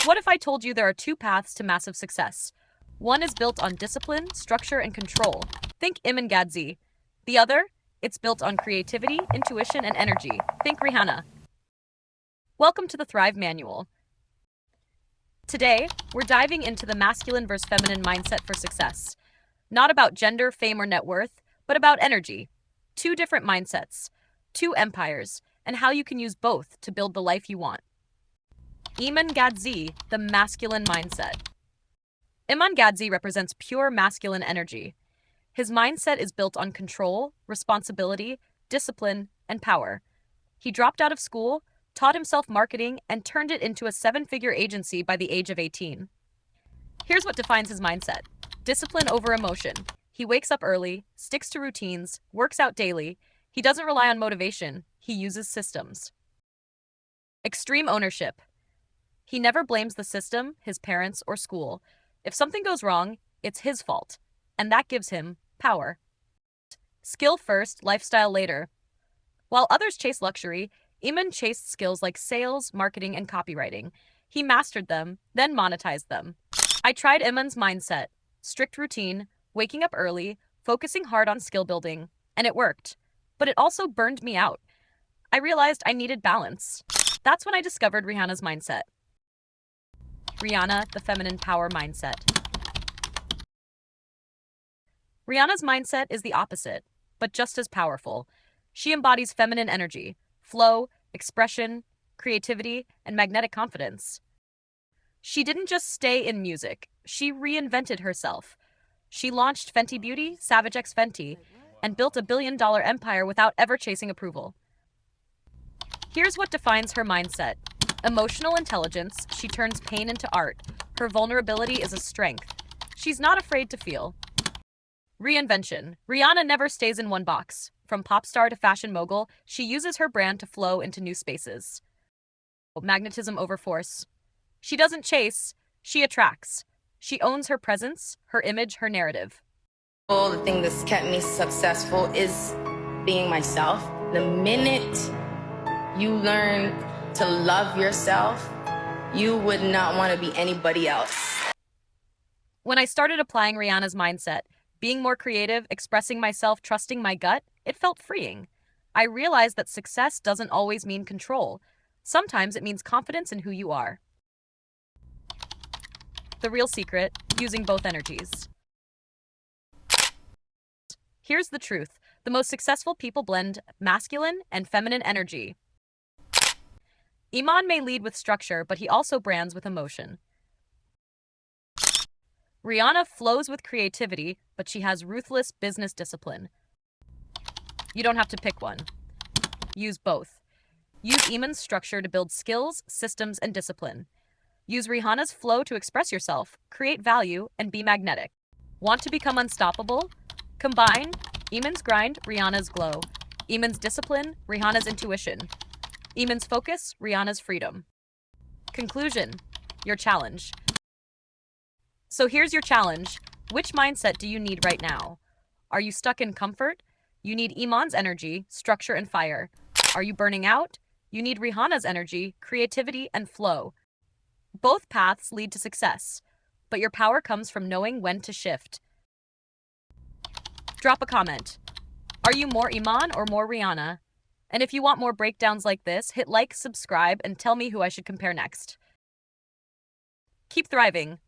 What if I told you there are two paths to massive success? One is built on discipline, structure, and control. Think Iman Gadzhi. The other, it's built on creativity, intuition, and energy. Think Rihanna. Welcome to the Thrive Manual. Today, we're diving into the masculine versus feminine mindset for success. Not about gender, fame, or net worth, but about energy. Two different mindsets, two empires, and how you can use both to build the life you want. Iman Gadzhi, the masculine mindset. Iman Gadzhi represents pure masculine energy. His mindset is built on control, responsibility, discipline, and power. He dropped out of school, taught himself marketing, and turned it into a seven-figure agency by the age of 18. Here's what defines his mindset. Discipline over emotion. He wakes up early, sticks to routines, works out daily. He doesn't rely on motivation. He uses systems. Extreme ownership. He never blames the system, his parents, or school. If something goes wrong, it's his fault, and that gives him power. Skill first, lifestyle later. While others chase luxury, Iman chased skills like sales, marketing, and copywriting. He mastered them, then monetized them. I tried Iman's mindset. Strict routine, waking up early, focusing hard on skill building, and it worked. But it also burned me out. I realized I needed balance. That's when I discovered Rihanna's mindset. Rihanna, the feminine power mindset. Rihanna's mindset is the opposite, but just as powerful. She embodies feminine energy, flow, expression, creativity, and magnetic confidence. She didn't just stay in music, she reinvented herself. She launched Fenty Beauty, Savage X Fenty, and built a billion-dollar empire without ever chasing approval. Here's what defines her mindset. Emotional intelligence, she turns pain into art. Her vulnerability is a strength. She's not afraid to feel. Reinvention. Rihanna never stays in one box. From pop star to fashion mogul, she uses her brand to flow into new spaces. Magnetism over force. She doesn't chase, she attracts. She owns her presence, her image, her narrative. The thing that's kept me successful is being myself. The minute you learn to love yourself, you would not want to be anybody else. When I started applying Rihanna's mindset, being more creative, expressing myself, trusting my gut, it felt freeing. I realized that success doesn't always mean control. Sometimes it means confidence in who you are. The real secret, using both energies. Here's the truth. The most successful people blend masculine and feminine energy. Iman may lead with structure, but he also brands with emotion. Rihanna flows with creativity, but she has ruthless business discipline. You don't have to pick one. Use both. Use Iman's structure to build skills, systems, and discipline. Use Rihanna's flow to express yourself, create value, and be magnetic. Want to become unstoppable? Combine Iman's grind, Rihanna's glow. Iman's discipline, Rihanna's intuition. Iman's focus, Rihanna's freedom. Conclusion, your challenge. So here's your challenge. Which mindset do you need right now? Are you stuck in comfort? You need Iman's energy, structure, and fire. Are you burning out? You need Rihanna's energy, creativity, and flow. Both paths lead to success, but your power comes from knowing when to shift. Drop a comment. Are you more Iman or more Rihanna? And if you want more breakdowns like this, hit like, subscribe, and tell me who I should compare next. Keep thriving.